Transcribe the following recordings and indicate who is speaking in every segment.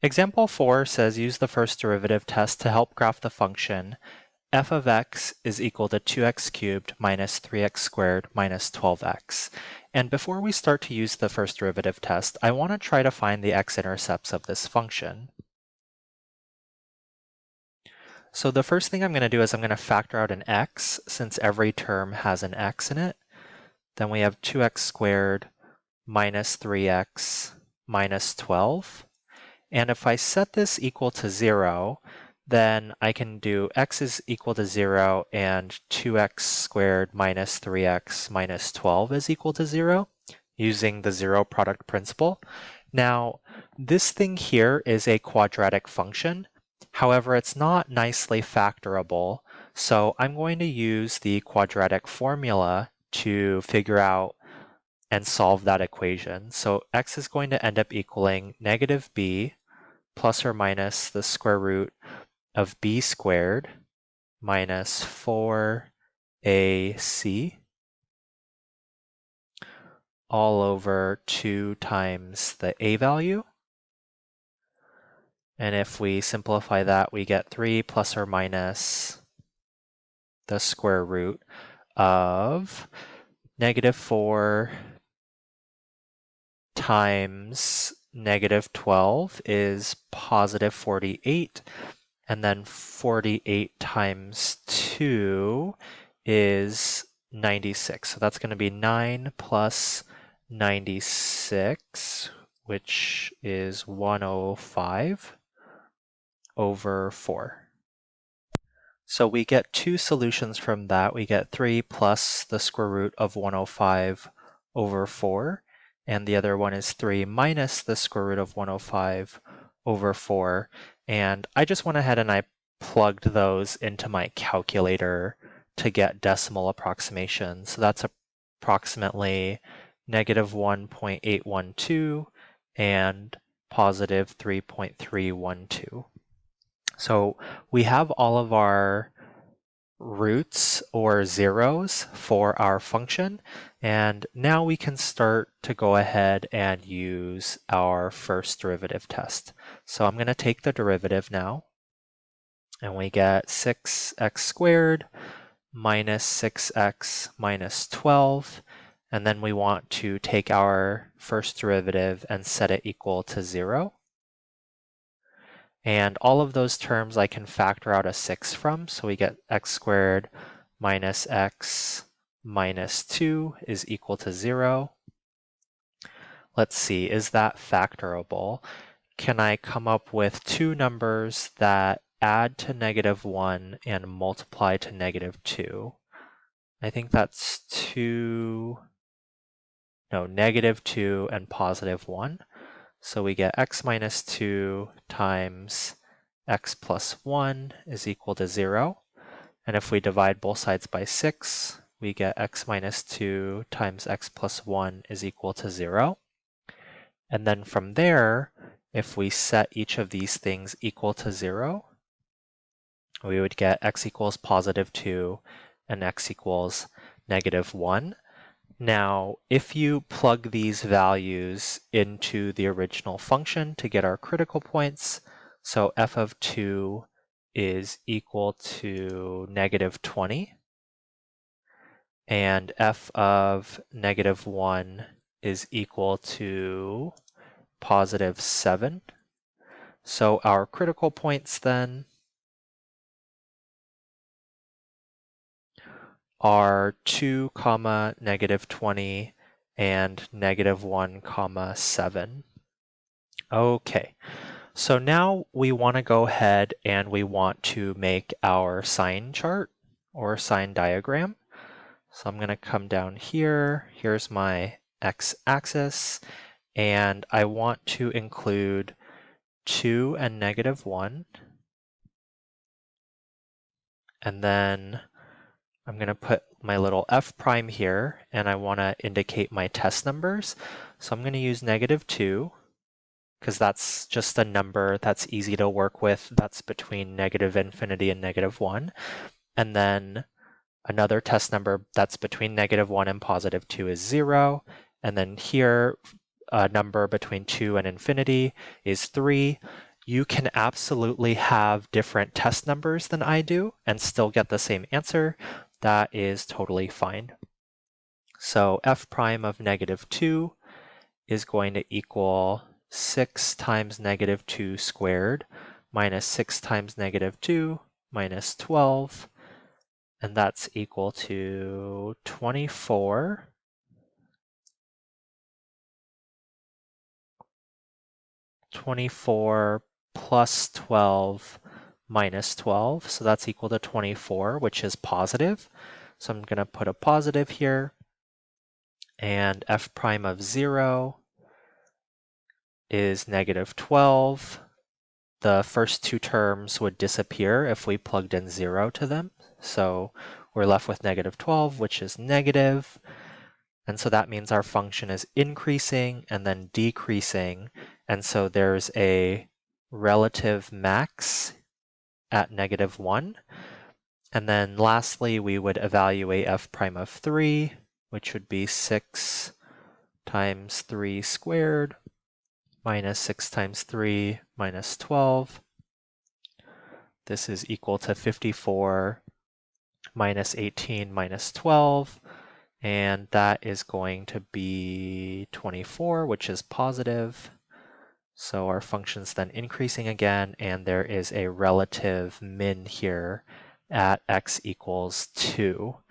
Speaker 1: Example 4 says use the first derivative test to help graph the function f of x is equal to 2x cubed minus 3x squared minus 12x. And before we start to use the first derivative test, I want to try to find the x-intercepts of this function. So the first thing I'm going to do is I'm going to factor out an x, since every term has an x in it. Then we have 2x squared minus 3x minus 12. And if I set this equal to 0, then I can do x is equal to 0 and 2x squared minus 3x minus 12 is equal to 0 using the zero product principle. Now, this thing here is a quadratic function. However, it's not nicely factorable, so I'm going to use the quadratic formula to figure out and solve that equation. So x is going to end up equaling negative b plus or minus the square root of b squared minus 4ac all over 2 times the a value. And if we simplify that, we get 3 plus or minus the square root of negative 4 times negative 12 is positive 48. And then 48 times 2 is 96. So that's going to be 9 plus 96, which is 105 over 4. So we get two solutions from that. We get 3 plus the square root of 105 over 4. And the other one is 3 minus the square root of 105 over 4. And I just went ahead and I plugged those into my calculator to get decimal approximations. So that's approximately negative 1.812 and positive 3.312. So we have all of our roots or zeros for our function, and now we can start to go ahead and use our first derivative test. So I'm going to take the derivative now, and we get 6x squared minus 6x minus 12, and then we want to take our first derivative and set it equal to 0. And all of those terms I can factor out a 6 from, so we get x squared minus x minus 2 is equal to 0. Let's see, is that factorable? Can I come up with two numbers that add to negative 1 and multiply to negative 2? I think that's negative 2 and positive 1. So we get x minus 2 times x plus 1 is equal to 0. And if we divide both sides by 6, we get x minus 2 times x plus 1 is equal to 0. And then from there, if we set each of these things equal to 0, we would get x equals positive 2 and x equals negative 1. Now, if you plug these values into the original function to get our critical points, so f of 2 is equal to negative 20, and f of negative 1 is equal to positive 7. So our critical points then are 2, negative 20 and negative 1, 7. Okay, so now we want to go ahead and we want to make our sign chart or sign diagram. So I'm going to come down here. Here's my x-axis, and I want to include 2 and negative 1. And then I'm going to put my little f prime here, and I want to indicate my test numbers. So I'm going to use negative 2, because that's just a number that's easy to work with. That's between negative infinity and negative 1. And then another test number that's between negative 1 and positive 2 is 0. And then here, a number between 2 and infinity is 3. You can absolutely have different test numbers than I do and still get the same answer. That is totally fine. So f prime of -2 is going to equal 6 times -2 squared minus 6 times -2 minus 12, and that's equal to 24 plus 12 minus 12, so that's equal to 24, which is positive. So I'm going to put a positive here, and f prime of 0 is -12. The first two terms would disappear if we plugged in 0 to them. So we're left with -12, which is negative. And so that means our function is increasing and then decreasing. And so there's a relative max at -1. And then lastly, we would evaluate f prime of 3, which would be 6 times 3 squared minus 6 times 3 minus 12. This is equal to 54 minus 18 minus 12, and that is going to be 24, which is positive. So our function's then increasing again, and there is a relative min here at x equals 2.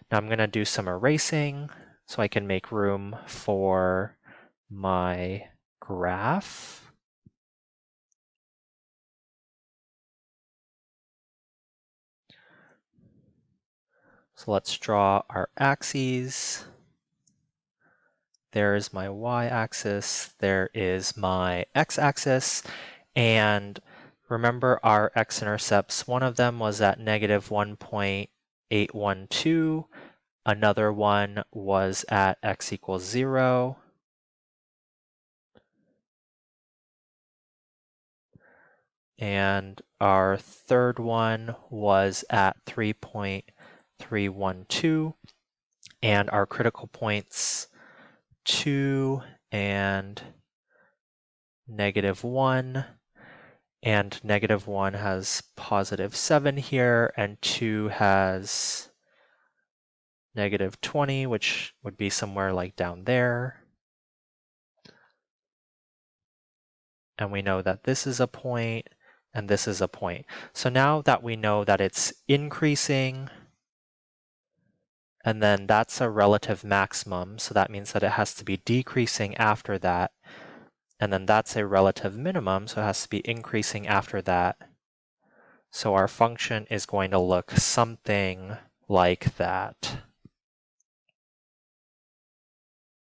Speaker 1: Now I'm going to do some erasing so I can make room for my graph. So let's draw our axes. There is my y-axis, there is my x-axis, and remember our x-intercepts. One of them was at -1.812, another one was at x equals 0, and our third one was at 3.312, and our critical points 2 and -1, and -1 has +7 here, and 2 has -20, which would be somewhere like down there. And we know that this is a point, and this is a point. So now that we know that it's increasing, and then that's a relative maximum, so that means that it has to be decreasing after that, and then that's a relative minimum, so it has to be increasing after that. So our function is going to look something like that.